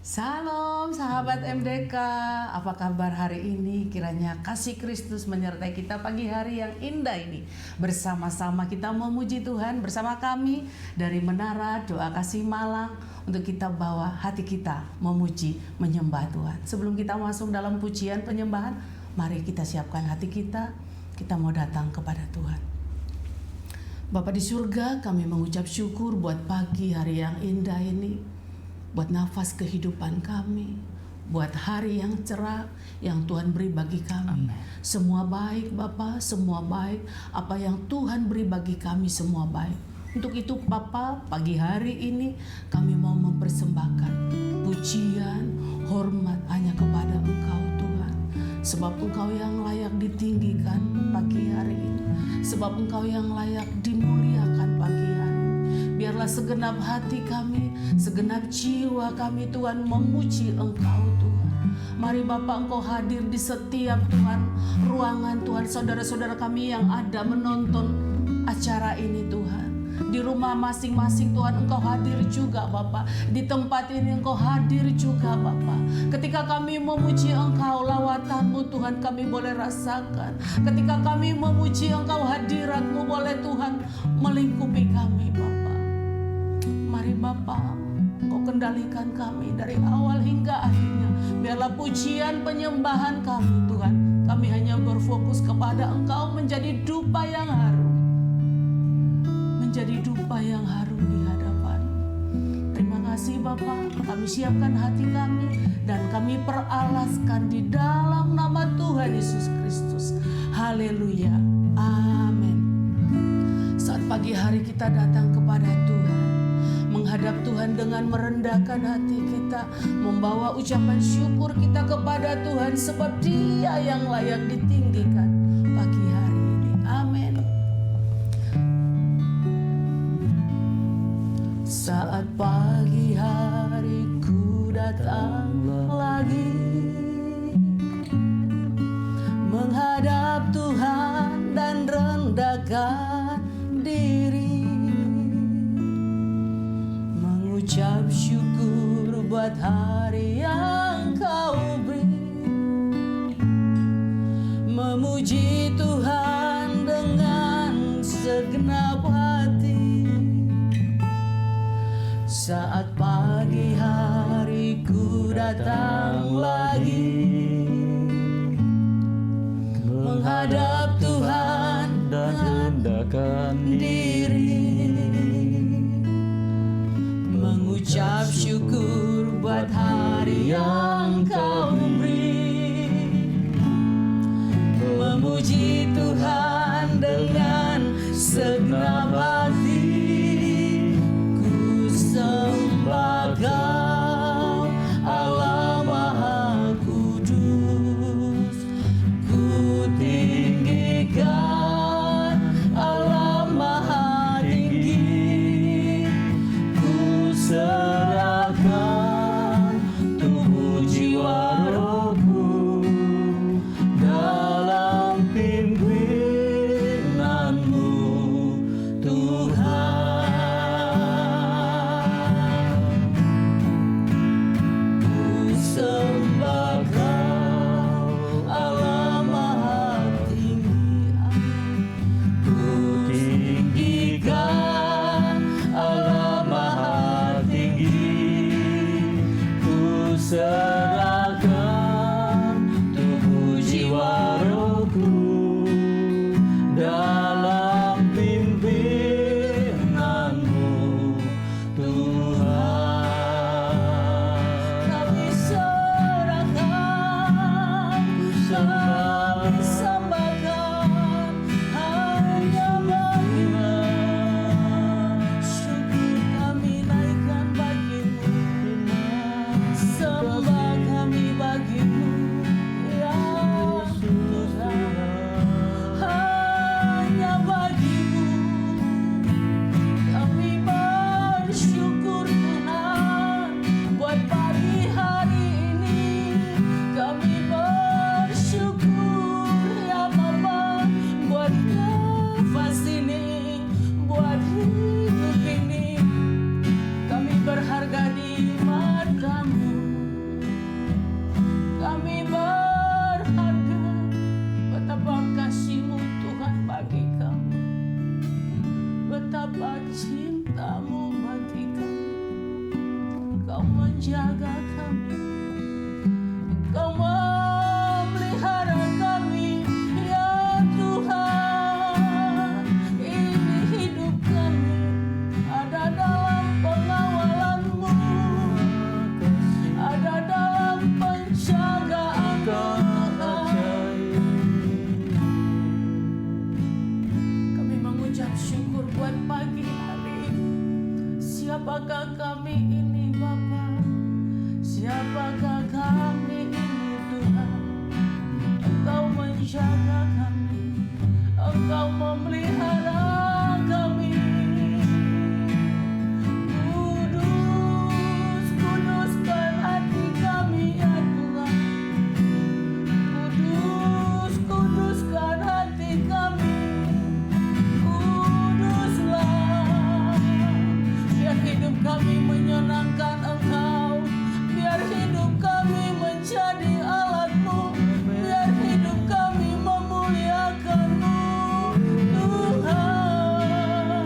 Salam sahabat MDK, apa kabar hari ini? Kiranya kasih Kristus menyertai kita pagi hari yang indah ini. Bersama-sama kita memuji Tuhan bersama kami dari Menara Doa Kasih Malang, untuk kita bawa hati kita memuji, menyembah Tuhan. Sebelum kita masuk dalam pujian penyembahan, mari kita siapkan hati kita mau datang kepada Tuhan. Bapa di surga, kami mengucap syukur buat pagi hari yang indah ini, buat nafas kehidupan kami, buat hari yang cerah yang Tuhan beri bagi kami. Amen. Semua baik Bapa, semua baik. Apa yang Tuhan beri bagi kami semua baik. Untuk itu Bapa, pagi hari ini kami mau mempersembahkan pujian, hormat hanya kepada Engkau Tuhan. Sebab Engkau yang layak ditinggikan pagi hari ini. Sebab Engkau yang layak dimuliakan pagi hari ini. Biarlah segenap hati kami, segenap jiwa kami Tuhan memuji Engkau Tuhan. Mari Bapa, Engkau hadir di setiap Tuhan ruangan Tuhan, saudara-saudara kami yang ada menonton acara ini Tuhan. Di rumah masing-masing Tuhan Engkau hadir juga Bapa. Di tempat ini Engkau hadir juga Bapa. Ketika kami memuji Engkau, lawatan-Mu Tuhan kami boleh rasakan. Ketika kami memuji Engkau, hadirat-Mu boleh Tuhan melingkupi kami Bapa. Mari Bapa, Engkau kendalikan kami dari awal hingga akhirnya. Biarlah pujian penyembahan kami Tuhan, kami hanya berfokus kepada Engkau, menjadi dupa yang harum. Menjadi dupa yang harum di hadapan. Terima kasih Bapa, kami siapkan hati kami dan kami peralaskan di dalam nama Tuhan Yesus Kristus. Haleluya, amin. Saat pagi hari kita datang kepada Tuhan, menghadap Tuhan dengan merendahkan hati kita, membawa ucapan syukur kita kepada Tuhan, sebab Dia yang layak ditinggikan pagi hari ini. Amin. Saat pagi hari ku datang lagi, menghadap Tuhan dan rendahkan diri, mengucap syukur buat hari yang Kau beri, memuji Tuhan dengan segenap hati. Saat pagi hari ku datang lagi, menghadap Tuhan dan rendahkan diri, mengucap syukur buat hari yang Kau beri, memuji Tuhan dengan segenap hati. Ku sembah Kau, Allah Maha Kudus. Ku tinggikan Allah Maha Tinggi. Ku serahkan tubuh jiwa rohku dalam pimpinanmu Tuhan. Bapa, cinta-Mu bagi kami. Engkau menjaga kami, Engkau memelihara kami, ya Tuhan. Ini hidup kami ada dalam pengawalan-Mu, ada dalam penjagaan-Mu, Tuhan. Kami mengucap syukur buat pagi hari ini. Siapakah kami ini, Bapa? Siapakah kami ini, Tuhan? Engkau menjaga kami, Engkau memelihara kami. Kudus, kuduskan hati kami, ya Tuhan. Kudus, kuduskan hati kami. Kuduslah, biar hidup kami menyenangkan Engkau, biar hidup kami menjadi alat-Mu, biar hidup kami memuliakan-Mu, Tuhan.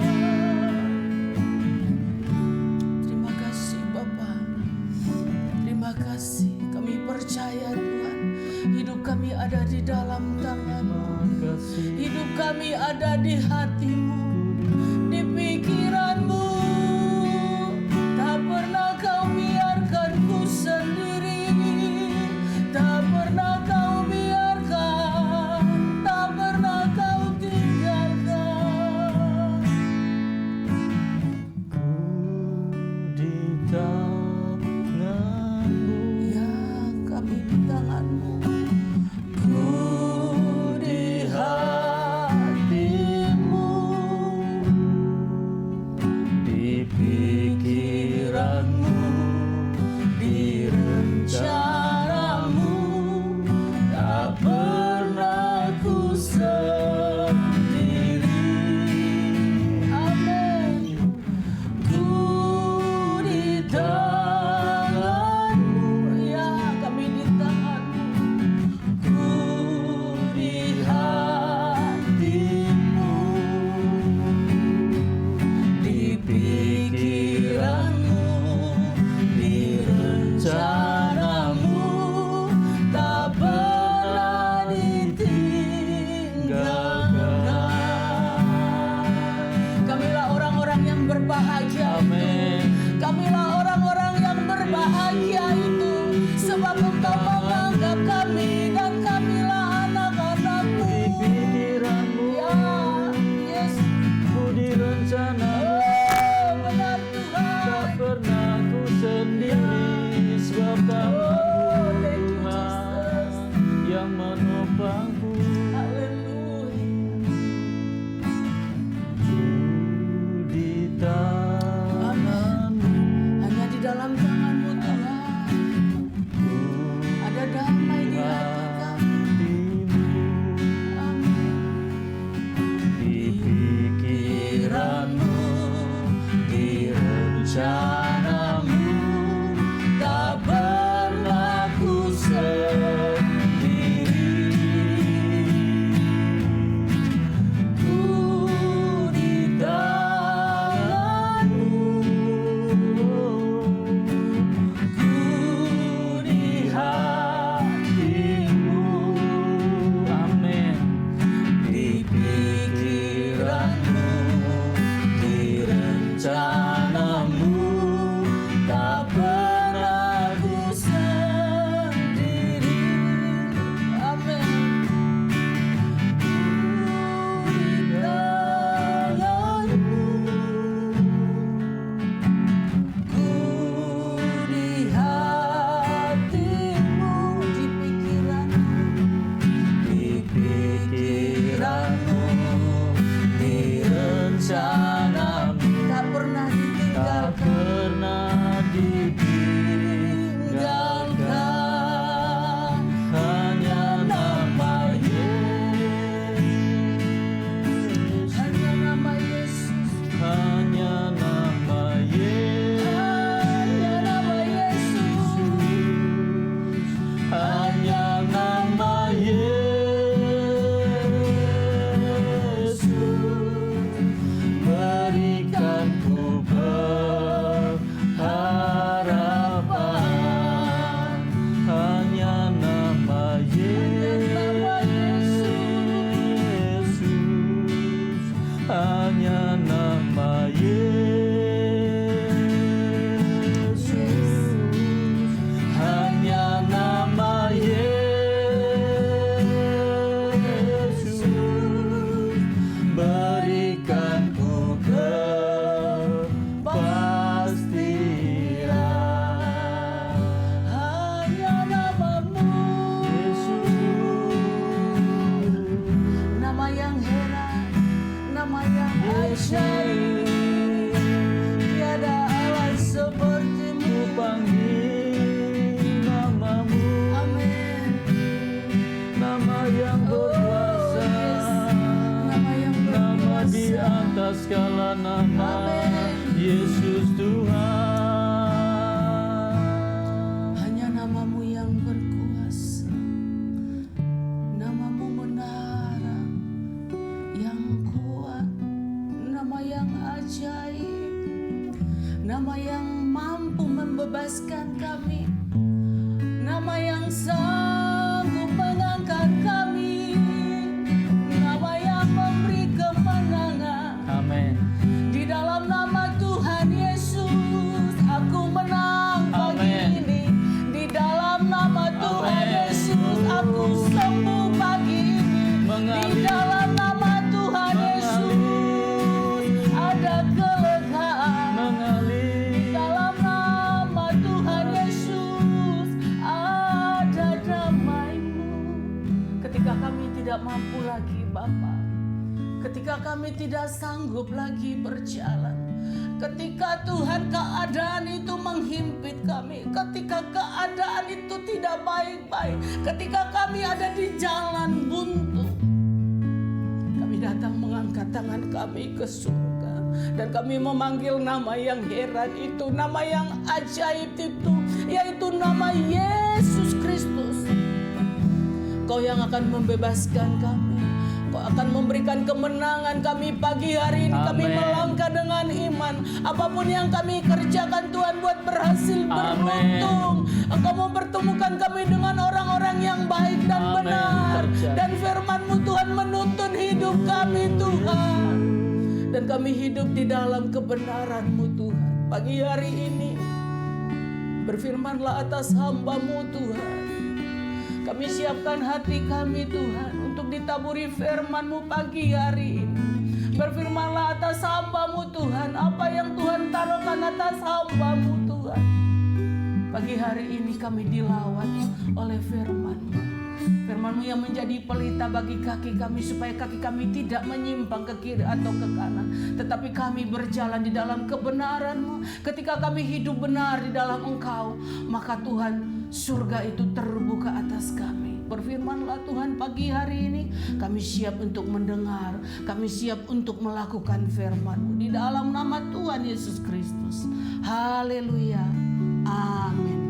Terima kasih Bapa, terima kasih. Kami percaya Tuhan, hidup kami ada di dalam tangan-Mu, hidup kami ada di hati-Mu, di pikiran-Mu. Tak pernah Kau biarkan ku sendiri, tak pernah Kau biarkan, tak pernah Kau tinggalkan. Di tangan-Mu, Ya, kami di tangan-Mu. Ku di hati-Mu. segala nama. Amin. Yesus Tuhan. Hanya namamu yang berkuasa, namamu menara yang kuat, nama yang ajaib, nama yang mampu membebaskan kami, nama yang sanggup mengangkat kami, nama yang memberi kemenangan. Amin. Di dalam nama Tuhan Yesus, aku menang pagi Amin. ini. Di dalam nama Tuhan Amin. Yesus, aku sembuh pagi ini. Di Mengalir. dalam nama Tuhan Yesus, ada kelegaan. Mengalir. Di dalam nama Tuhan Yesus, ada damai-Mu. Ketika kami tidak mampu lagi, Bapa, ketika kami tidak sanggup lagi berjalan, ketika Tuhan keadaan itu menghimpit kami, ketika keadaan itu tidak baik-baik, ketika kami ada di jalan buntu, kami datang mengangkat tangan kami ke surga dan kami memanggil nama yang heran itu, nama yang ajaib itu, yaitu nama Yesus Kristus. Kau yang akan membebaskan kami, Kau akan memberikan kemenangan kami pagi hari ini. Kami Amin. melangkah dengan iman. Apapun yang kami kerjakan, Tuhan, buat berhasil, beruntung. Engkau mempertemukan kami dengan orang-orang yang baik dan Amin. benar. Terjadi. Dan firman-Mu, Tuhan, menuntun hidup kami, Tuhan. Dan kami hidup di dalam kebenaran-Mu, Tuhan. Pagi hari ini, berfirmanlah atas hamba-Mu, Tuhan. Kami siapkan hati kami, Tuhan, untuk ditaburi firman-Mu pagi hari ini. Berfirmanlah atas hamba-Mu, Tuhan, apa yang Tuhan taruhkan atas hamba-Mu, Tuhan. Pagi hari ini kami dilawat oleh firman-Mu. Firman-Mu yang menjadi pelita bagi kaki kami, supaya kaki kami tidak menyimpang ke kiri atau ke kanan, tetapi kami berjalan di dalam kebenaran-Mu. Ketika kami hidup benar di dalam Engkau, maka Tuhan, surga itu terbuka atas kami. Berfirmanlah Tuhan pagi hari ini, kami siap untuk mendengar, kami siap untuk melakukan firman-Mu di dalam nama Tuhan Yesus Kristus. Haleluya. Amin.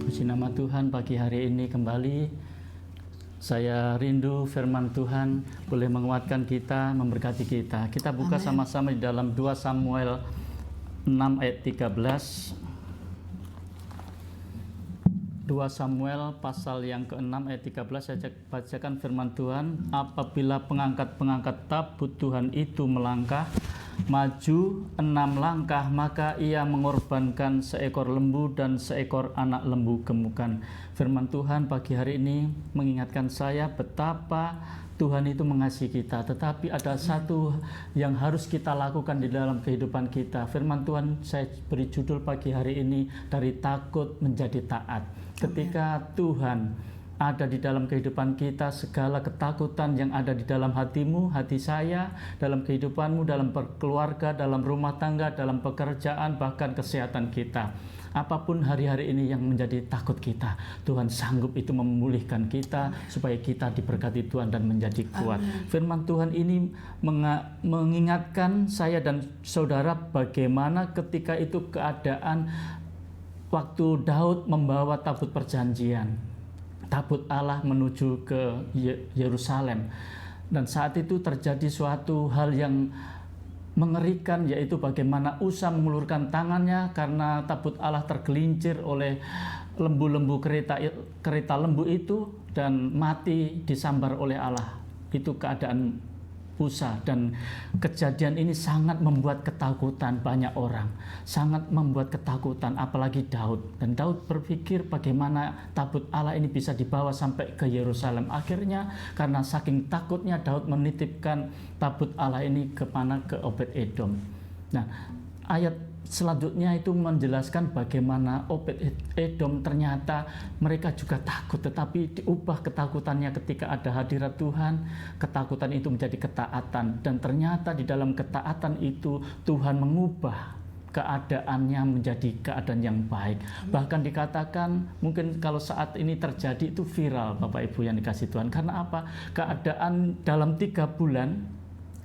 Puji nama Tuhan, pagi hari ini kembali saya rindu firman Tuhan boleh menguatkan kita, memberkati kita. Kita buka sama-sama di dalam 2 Samuel 6 ayat 13. 2 Samuel pasal yang ke-6 ayat 13, saya bacakan firman Tuhan. Apabila pengangkat-pengangkat tabut Tuhan itu melangkah maju 6 langkah, maka ia mengorbankan seekor lembu dan seekor anak lembu gemukan. Firman Tuhan pagi hari ini mengingatkan saya betapa Tuhan itu mengasihi kita, tetapi ada satu yang harus kita lakukan di dalam kehidupan kita. Firman Tuhan saya beri judul pagi hari ini, dari takut menjadi taat. Ketika Tuhan ada di dalam kehidupan kita, segala ketakutan yang ada di dalam hatimu, hati saya, dalam kehidupanmu, dalam keluarga, dalam rumah tangga, dalam pekerjaan, bahkan kesehatan kita, apapun hari-hari ini yang menjadi takut kita, Tuhan sanggup itu memulihkan kita supaya kita diberkati Tuhan dan menjadi kuat. Amin. Firman Tuhan ini mengingatkan saya dan saudara bagaimana ketika itu keadaan waktu Daud membawa tabut perjanjian, tabut Allah menuju ke Yerusalem, dan saat itu terjadi suatu hal yang mengerikan, yaitu bagaimana Usa mengulurkan tangannya karena tabut Allah tergelincir oleh lembu-lembu kereta lembu itu dan mati disambar oleh Allah. Itu keadaan Usa, dan kejadian ini sangat membuat ketakutan banyak orang, sangat membuat ketakutan apalagi Daud. Dan Daud berpikir bagaimana tabut Allah ini bisa dibawa sampai ke Yerusalem. Akhirnya karena saking takutnya Daud menitipkan tabut Allah ini kemana? Ke Obed-Edom. Nah, ayat selanjutnya itu menjelaskan bagaimana Obed-Edom ternyata mereka juga takut, tetapi diubah ketakutannya ketika ada hadirat Tuhan. Ketakutan itu menjadi ketaatan, dan ternyata di dalam ketaatan itu Tuhan mengubah keadaannya menjadi keadaan yang baik. Bahkan dikatakan mungkin kalau saat ini terjadi itu viral, Bapak Ibu yang dikasihi Tuhan. Karena apa? Keadaan dalam 3 bulan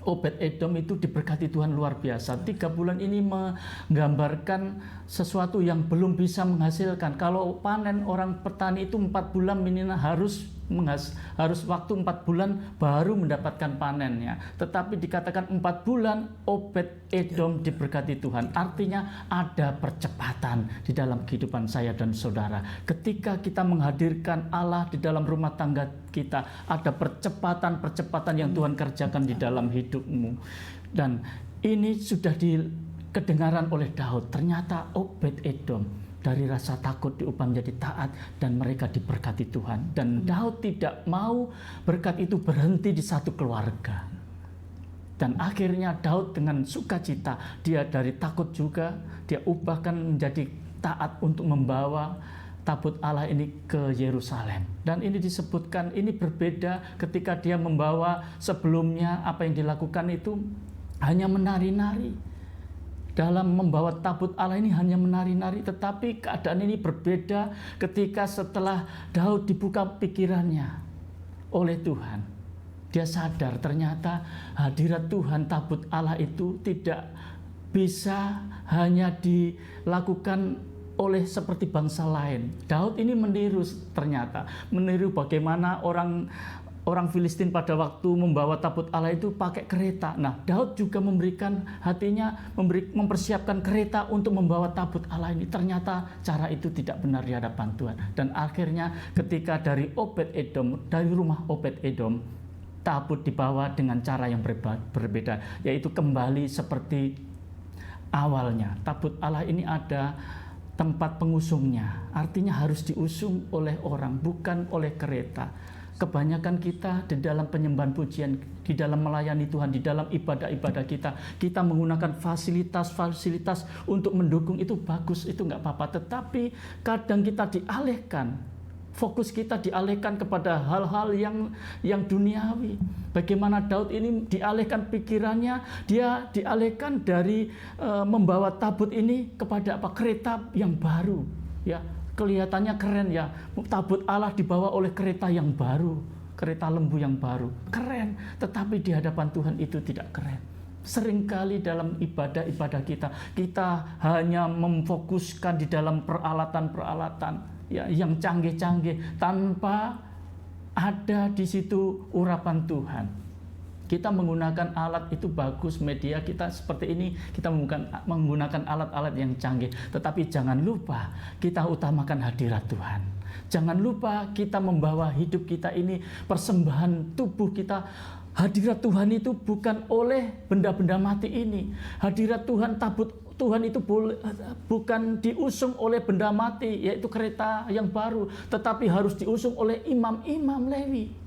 Obed-Edom itu diberkati Tuhan luar biasa. 3 bulan ini menggambarkan sesuatu yang belum bisa menghasilkan. Kalau panen orang petani itu 4 bulan minimal harus waktu 4 bulan baru mendapatkan panennya. Tetapi dikatakan 4 bulan Obed-Edom diberkati Tuhan. Artinya ada percepatan di dalam kehidupan saya dan saudara. Ketika kita menghadirkan Allah di dalam rumah tangga kita, ada percepatan yang Tuhan kerjakan di dalam hidupmu. Dan ini sudah kedengaran oleh Daud. Ternyata Obed-Edom dari rasa takut diubah menjadi taat, dan mereka diberkati Tuhan. Dan Daud tidak mau berkat itu berhenti di satu keluarga. Dan akhirnya Daud dengan sukacita, dia dari takut juga, dia ubahkan menjadi taat untuk membawa tabut Allah ini ke Yerusalem. Dan ini disebutkan, ini berbeda ketika dia membawa. Sebelumnya apa yang dilakukan itu hanya menari-nari. Dalam membawa tabut Allah ini hanya menari-nari, tetapi keadaan ini berbeda ketika setelah Daud dibuka pikirannya oleh Tuhan. Dia sadar ternyata hadirat Tuhan, tabut Allah itu tidak bisa hanya dilakukan oleh seperti bangsa lain. Daud ini meniru, ternyata meniru bagaimana orang Filistin pada waktu membawa tabut Allah itu pakai kereta. Nah, Daud juga memberikan hatinya, mempersiapkan kereta untuk membawa tabut Allah ini. Ternyata cara itu tidak benar di hadapan Tuhan. Dan akhirnya ketika dari rumah Obed-Edom, tabut dibawa dengan cara yang berbeda, yaitu kembali seperti awalnya. Tabut Allah ini ada tempat pengusungnya, artinya harus diusung oleh orang, bukan oleh kereta. Kebanyakan kita di dalam penyembahan pujian, di dalam melayani Tuhan, di dalam ibadah-ibadah kita menggunakan fasilitas untuk mendukung. Itu bagus, itu nggak apa-apa. Tetapi kadang kita dialihkan, fokus kita dialihkan kepada hal-hal yang duniawi. Bagaimana Daud ini dialihkan pikirannya, dia dialihkan dari membawa tabut ini kepada kereta yang baru, ya. Kelihatannya keren ya, tabut Allah dibawa oleh kereta yang baru, kereta lembu yang baru, keren. Tetapi di hadapan Tuhan itu tidak keren. Seringkali dalam ibadah-ibadah kita hanya memfokuskan di dalam peralatan-peralatan ya, yang canggih-canggih, tanpa ada di situ urapan Tuhan. Kita menggunakan alat itu bagus, media kita seperti ini, kita menggunakan alat-alat yang canggih. Tetapi jangan lupa kita utamakan hadirat Tuhan. Jangan lupa kita membawa hidup kita ini, persembahan tubuh kita. Hadirat Tuhan itu bukan oleh benda-benda mati ini. Hadirat Tuhan, tabut Tuhan itu bukan diusung oleh benda mati, yaitu kereta yang baru, tetapi harus diusung oleh imam-imam Lewi.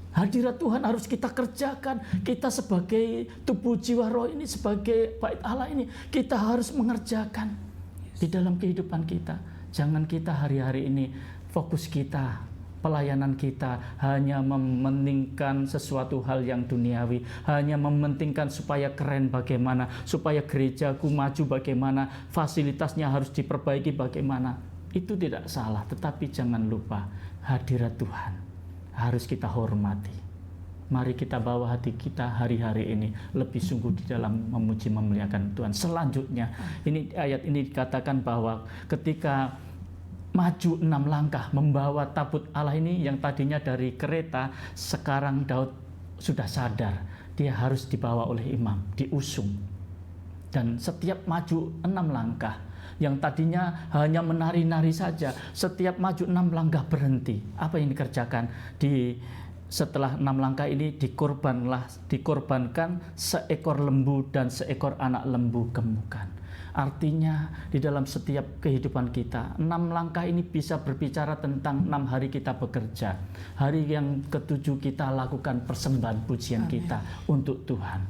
Hadirat Tuhan harus kita kerjakan. Kita sebagai tubuh jiwa roh ini, sebagai bait Allah ini, kita harus mengerjakan di dalam kehidupan kita. Jangan kita hari-hari ini fokus kita, pelayanan kita hanya mementingkan sesuatu hal yang duniawi, hanya mementingkan supaya keren bagaimana, supaya gerejaku maju bagaimana, fasilitasnya harus diperbaiki bagaimana. Itu tidak salah, tetapi jangan lupa hadirat Tuhan harus kita hormati. Mari kita bawa hati kita hari-hari ini lebih sungguh di dalam memuji memuliakan Tuhan. Selanjutnya, ini ayat ini dikatakan bahwa ketika maju 6 langkah membawa tabut Allah ini yang tadinya dari kereta, sekarang Daud sudah sadar dia harus dibawa oleh imam, diusung. Dan setiap maju 6 langkah, yang tadinya hanya menari-nari saja, setiap maju 6 langkah berhenti. Apa yang dikerjakan? Setelah 6 langkah ini dikorbankan seekor lembu dan seekor anak lembu gemukan. Artinya di dalam setiap kehidupan kita, 6 langkah ini bisa berbicara tentang 6 hari kita bekerja. Hari yang ke-7 kita lakukan persembahan pujian kita untuk Tuhan.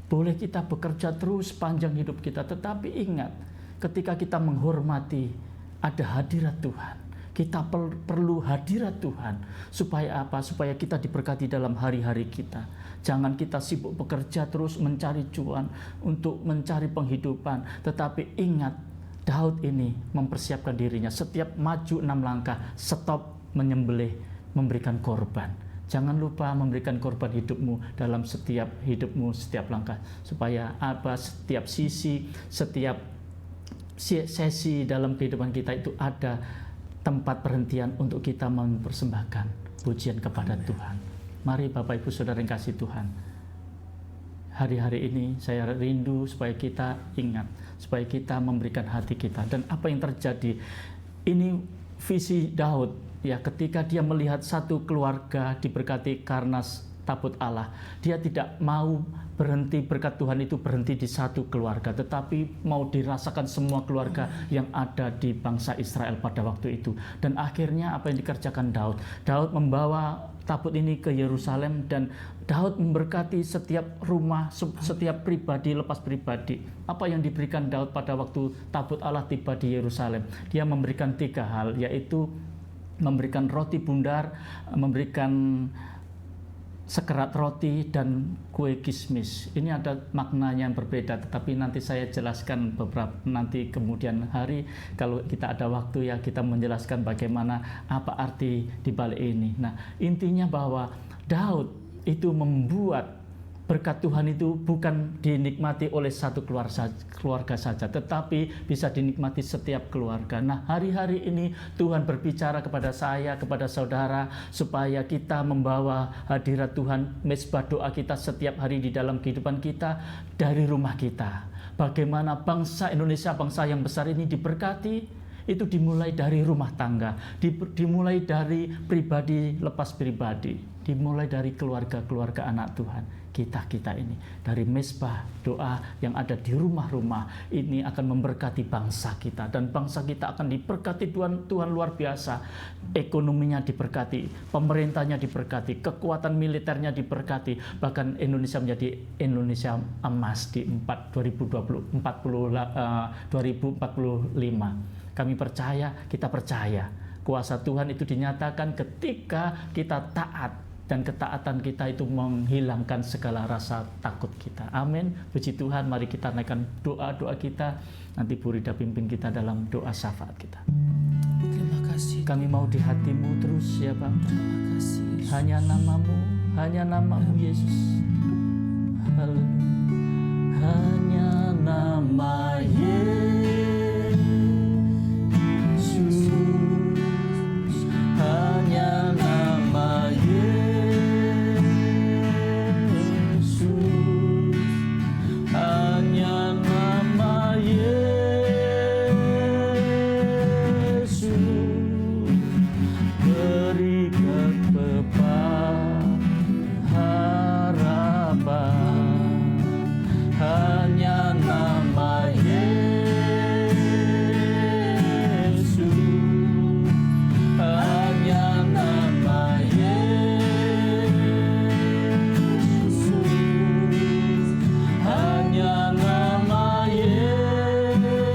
Boleh kita bekerja terus panjang hidup kita, tetapi ingat, ketika kita menghormati ada hadirat Tuhan. Kita perlu hadirat Tuhan. Supaya apa? Supaya kita diberkati dalam hari-hari kita. Jangan kita sibuk bekerja terus mencari cuan, untuk mencari penghidupan. Tetapi ingat, Daud ini mempersiapkan dirinya. Setiap maju 6 langkah, stop menyembelih, memberikan korban. Jangan lupa memberikan korban hidupmu dalam setiap hidupmu, setiap langkah, supaya setiap sisi, setiap sesi dalam kehidupan kita itu ada tempat perhentian untuk kita mempersembahkan pujian kepada Tuhan. Mari Bapak Ibu Saudara yang kasih Tuhan, hari-hari ini saya rindu supaya kita ingat, supaya kita memberikan hati kita. Dan apa yang terjadi, ini visi Daud, ya, ketika dia melihat satu keluarga diberkati karena tabut Allah, dia tidak mau berhenti, berkat Tuhan itu berhenti di satu keluarga, tetapi mau dirasakan semua keluarga yang ada di bangsa Israel pada waktu itu. Dan akhirnya apa yang dikerjakan Daud? Daud membawa tabut ini ke Yerusalem, dan Daud memberkati setiap rumah, setiap pribadi lepas pribadi. Apa yang diberikan Daud pada waktu tabut Allah tiba di Yerusalem? Dia memberikan 3 hal, yaitu memberikan roti bundar, memberikan sekerat roti, dan kue kismis. Ini ada maknanya yang berbeda, tetapi nanti saya jelaskan beberapa nanti kemudian hari kalau kita ada waktu, ya, kita menjelaskan bagaimana apa arti di balik ini. Nah, intinya bahwa Daud itu membuat berkat Tuhan itu bukan dinikmati oleh satu keluarga saja, tetapi bisa dinikmati setiap keluarga. Nah, hari-hari ini Tuhan berbicara kepada saya, kepada saudara, supaya kita membawa hadirat Tuhan, mezbah doa kita setiap hari di dalam kehidupan kita dari rumah kita. Bagaimana bangsa Indonesia, bangsa yang besar ini diberkati, itu dimulai dari rumah tangga, dimulai dari pribadi lepas pribadi, dimulai dari keluarga-keluarga anak Tuhan. Kita ini dari mezbah doa yang ada di rumah-rumah ini akan memberkati bangsa kita, dan bangsa kita akan diberkati Tuhan luar biasa. Ekonominya diberkati, pemerintahnya diberkati, kekuatan militernya diberkati, bahkan Indonesia menjadi Indonesia emas di 2045. Kami percaya, kita percaya kuasa Tuhan itu dinyatakan ketika kita taat, dan ketaatan kita itu menghilangkan segala rasa takut kita. Amin. Puji Tuhan, mari kita naikkan doa-doa kita. Nanti Bu Rida pimpin kita dalam doa syafaat kita. Terima kasih. Kami mau di hatimu terus, ya Bapa. Terima kasih. Hanya namamu Yesus. Haleluya. Hanya nama Yesus. Hanya nama Yesus. Hanya nama Yesus. Berikan harapan. Hanya nama Yesus. Hanya nama Yesus. Hanya nama Yesus.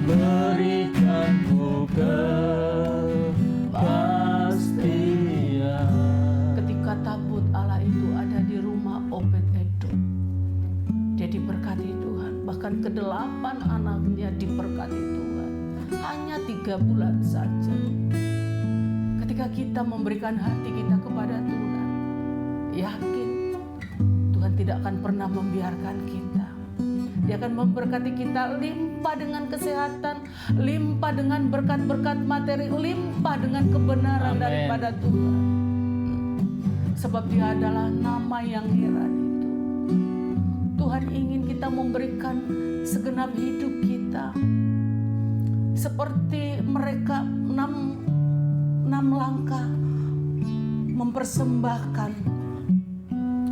Berikanku kepastian. Ketika tabut Allah itu ada di rumah Obed-Edom, dia diberkati Tuhan. Bahkan ke-8 anaknya diberkati Tuhan. Hanya 3 bulan saja. Ketika kita memberikan hati kita kepada Tuhan, yakin Tuhan tidak akan pernah membiarkan kita. Dia akan memberkati kita limpah dengan kesehatan, limpah dengan berkat-berkat materi, limpah dengan kebenaran Amen. daripada Tuhan. Sebab Dia adalah nama yang heran itu. Tuhan ingin kita memberikan segenap hidup kita seperti mereka 6 langkah mempersembahkan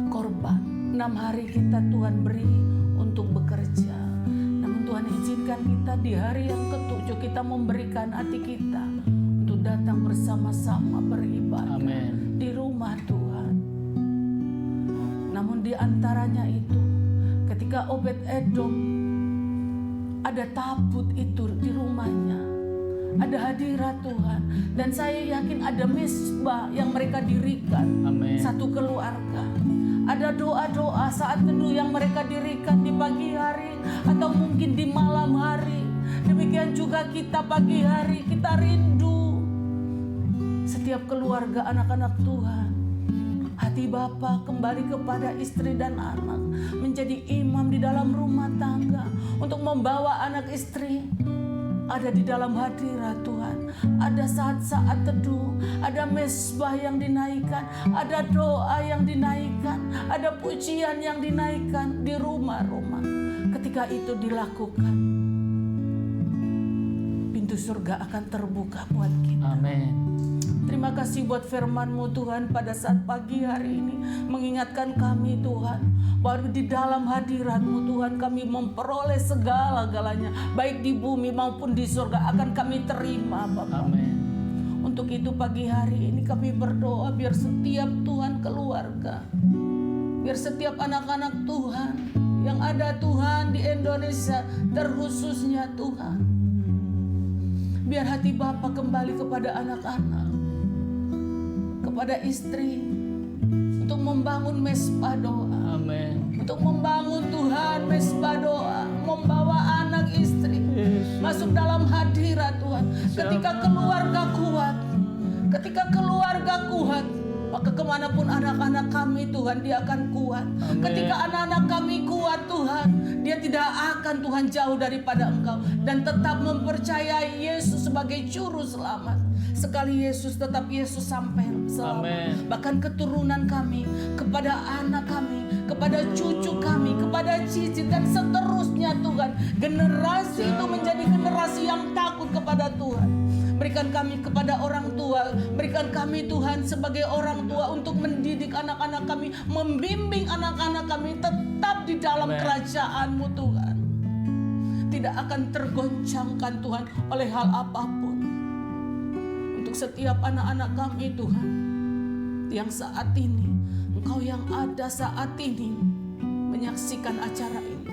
korban. 6 hari kita Tuhan beri untuk bekerja. Namun Tuhan izinkan kita di hari yang ke-7 kita memberikan hati kita untuk datang bersama-sama beribadah. Amen. Di rumah Tuhan. Namun di antaranya itu, ketika Obed-Edom ada tabut itu di rumahnya, ada hadirat Tuhan, dan saya yakin ada mezbah yang mereka dirikan. Amen. Satu keluarga. Ada doa-doa saat teduh yang mereka dirikan di pagi hari atau mungkin di malam hari. Demikian juga kita pagi hari, kita rindu setiap keluarga anak-anak Tuhan. Hati Bapa kembali kepada istri dan anak, menjadi imam di dalam rumah tangga, untuk membawa anak istri ada di dalam hadirat Tuhan. Ada saat-saat teduh, ada mesbah yang dinaikkan, ada doa yang dinaikkan, ada pujian yang dinaikkan di rumah-rumah. Ketika itu dilakukan, pintu surga akan terbuka buat kita. Amin. Terima kasih buat firman-Mu Tuhan pada saat pagi hari ini, mengingatkan kami Tuhan, bahwa di dalam hadirat-Mu Tuhan kami memperoleh segala-galanya, baik di bumi maupun di surga akan kami terima Bapak. Amin. Untuk itu pagi hari ini kami berdoa biar setiap Tuhan keluarga, biar setiap anak-anak Tuhan yang ada Tuhan di Indonesia, terkhususnya Tuhan, biar hati Bapa kembali kepada anak-anak, kepada istri, untuk membangun mesbah doa. Amin. Untuk membangun Tuhan mesbah doa, membawa anak istri masuk dalam hadirat Tuhan. Ketika keluarga kuat, maka kemanapun anak-anak kami Tuhan, dia akan kuat. Amin. Ketika anak-anak kami kuat Tuhan, dia tidak akan Tuhan jauh daripada Engkau, dan tetap mempercayai Yesus sebagai juru selamat. Sekali Yesus, tetap Yesus sampai selamat. Amin. Bahkan keturunan kami, kepada anak kami, kepada cucu kami, kepada cicit, dan seterusnya Tuhan. Generasi itu menjadi generasi yang takut kepada Tuhan. Berikan kami kepada orang tua, berikan kami Tuhan sebagai orang tua untuk mendidik anak-anak kami, membimbing anak-anak kami tetap di dalam kerajaan-Mu Tuhan. Tidak akan tergoncangkan Tuhan oleh hal apapun. Untuk setiap anak-anak kami Tuhan, yang saat ini, Engkau yang ada saat ini menyaksikan acara ini,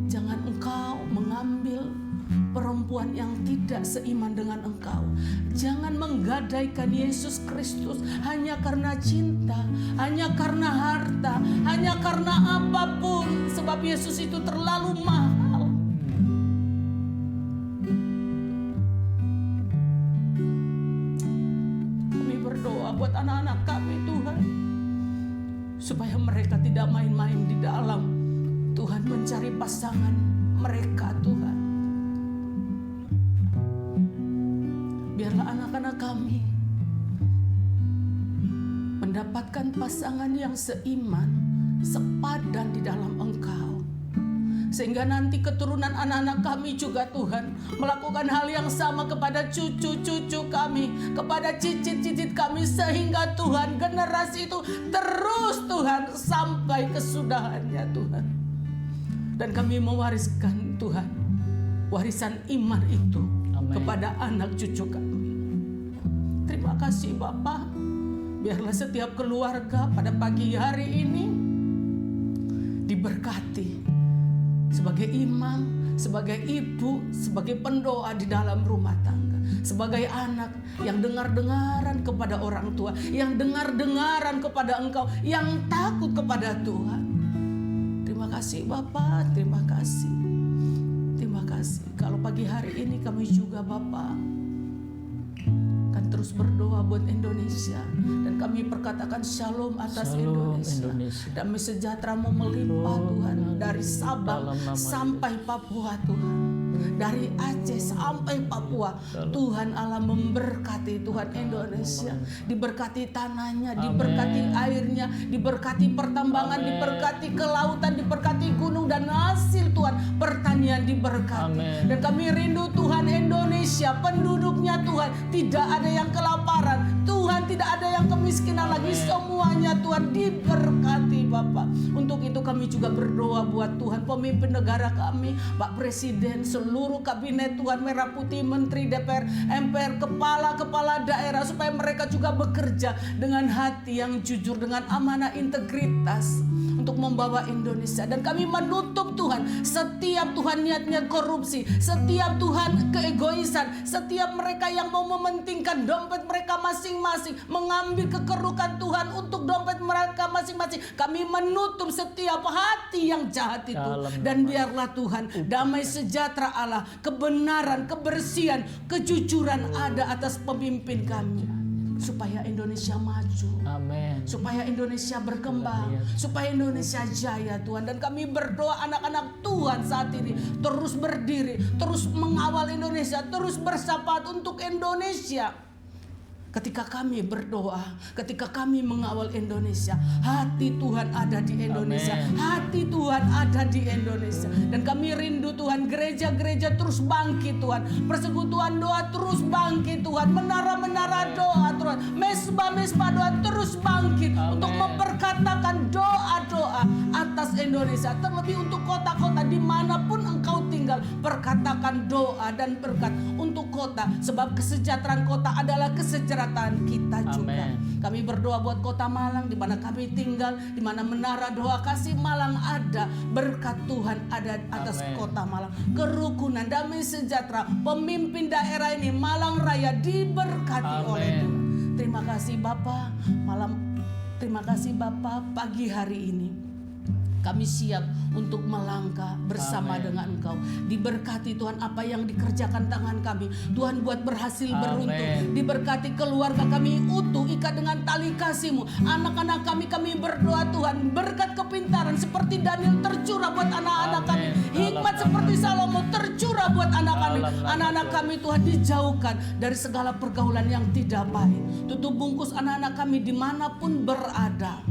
jangan Engkau mengambil perempuan yang tidak seiman dengan Engkau. Jangan menggadaikan Yesus Kristus hanya karena cinta, hanya karena harta, hanya karena apapun, sebab Yesus itu terlalu mahal. Kami berdoa buat anak-anak kami Tuhan, supaya mereka tidak main-main di dalam Tuhan mencari pasangan mereka Tuhan. Biarlah anak-anak kami mendapatkan pasangan yang seiman, sepadan di dalam Engkau. Sehingga nanti keturunan anak-anak kami juga Tuhan melakukan hal yang sama kepada cucu-cucu kami, kepada cicit-cicit kami. Sehingga Tuhan generasi itu terus Tuhan sampai kesudahannya Tuhan. Dan kami mewariskan Tuhan warisan iman itu kepada anak cucu kami. Terima kasih Bapa. Biarlah setiap keluarga pada pagi hari ini diberkati sebagai imam, sebagai ibu, sebagai pendoa di dalam rumah tangga, sebagai anak yang dengar-dengaran kepada orang tua, yang dengar-dengaran kepada Engkau, yang takut kepada Tuhan. Terima kasih Bapa, terima kasih. Terima kasih. Kalau pagi hari ini kami juga Bapa akan terus berdoa buat Indonesia, dan kami perkatakan shalom atas Indonesia. Damai sejahtera-Mu melimpah Tuhan, dari Sabang sampai Papua Tuhan, dari Aceh sampai Papua. Tuhan Allah memberkati Tuhan Indonesia, diberkati tanahnya, diberkati airnya, diberkati pertambangan, diberkati kelautan, diberkati gunung dan hasil Tuhan pertanian diberkati. Dan kami rindu Tuhan Indonesia, penduduknya Tuhan tidak ada yang kelaparan, Tuhan tidak ada yang kemiskinan lagi, semuanya Tuhan diberkati Bapak. Untuk itu kami juga berdoa buat Tuhan pemimpin negara kami, Pak Presiden, seluruh kabinet Tuhan, Merah Putih, Menteri, DPR, MPR, kepala-kepala daerah, supaya mereka juga bekerja dengan hati yang jujur, dengan amanah, integritas untuk membawa Indonesia. Dan kami menutup Tuhan setiap Tuhan niat-niat korupsi, setiap Tuhan keegoisan, setiap mereka yang mau mementingkan dompet mereka masing-masing masing-masing mengambil kekerukan Tuhan untuk dompet mereka masing-masing. Kami menutup setiap hati yang jahat itu. Dan biarlah Tuhan, damai sejahtera Allah, kebenaran, kebersihan, kejujuran ada atas pemimpin kami. Supaya Indonesia maju. Amin. Supaya Indonesia berkembang, supaya Indonesia jaya Tuhan. Dan kami berdoa anak-anak Tuhan saat ini terus berdiri, terus mengawal Indonesia, terus bersahabat untuk Indonesia. Ketika kami berdoa, ketika kami mengawal Indonesia, hati Tuhan ada di Indonesia. Amen. Hati Tuhan ada di Indonesia. Dan kami rindu Tuhan, gereja-gereja terus bangkit Tuhan. Persekutuan doa terus bangkit Tuhan. Menara-menara doa Tuhan. Mesbah-mesbah doa terus bangkit. Amen. Untuk memperkatakan doa-doa atas Indonesia. Terlebih untuk kota-kota dimanapun engkau tinggal. Perkatakan doa dan berkat untuk kota. Sebab kesejahteraan kota adalah kesejahteraan kita juga. Amen. Kami berdoa buat kota Malang di mana kami tinggal, di mana menara doa kasih Malang ada, berkat Tuhan ada atas Amen. kota Malang. Kerukunan, damai sejahtera, pemimpin daerah ini Malang Raya diberkati Amen. oleh Tuhan. Terima kasih Bapa, terima kasih Bapa, pagi hari ini kami siap untuk melangkah bersama Amen. dengan Engkau. Diberkati Tuhan apa yang dikerjakan tangan kami. Tuhan buat berhasil Amen. beruntung. Diberkati keluarga kami utuh, ikat dengan tali kasih-Mu. Anak-anak kami berdoa Tuhan. Berkat kepintaran seperti Daniel tercurah buat anak-anak kami. Amen. Hikmat seperti Salomo tercurah buat anak kami. Dalam nama Anak-anak Tuhan. kami Tuhan dijauhkan dari segala pergaulan yang tidak baik. Tutup bungkus anak-anak kami dimanapun berada.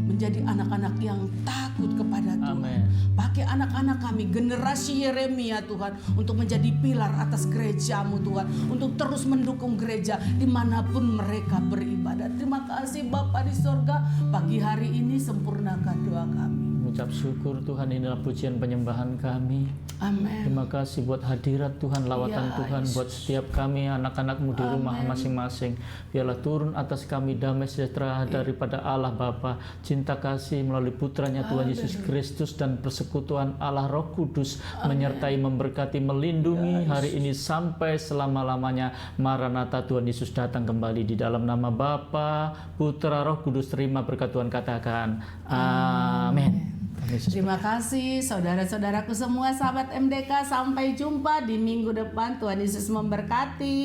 Menjadi anak-anak yang takut kepada Tuhan. Amen. Pakai anak-anak kami generasi Yeremia Tuhan untuk menjadi pilar atas gereja-Mu Tuhan, untuk terus mendukung gereja dimanapun mereka beribadah. Terima kasih Bapa di sorga, pagi hari ini sempurnakan doa kami. Mengucap syukur Tuhan, inilah pujian penyembahan kami. Amin. Terima kasih buat hadirat Tuhan, lawatan Ya, Tuhan Yesus. buat setiap kami, anak-anak-Mu di rumah Amin. masing-masing. Biarlah turun atas kami damai sejahtera daripada Allah Bapa, cinta kasih melalui putranya Tuhan Yesus Kristus, dan persekutuan Allah Roh Kudus menyertai, memberkati, melindungi hari ini sampai selama-lamanya. Maranatha, Tuhan Yesus datang kembali. Di dalam nama Bapa, Putra, Roh Kudus, terima berkat Tuhan, katakan amin. Terima kasih saudara-saudaraku semua, sahabat MDK. Sampai jumpa di minggu depan. Tuhan Yesus memberkati.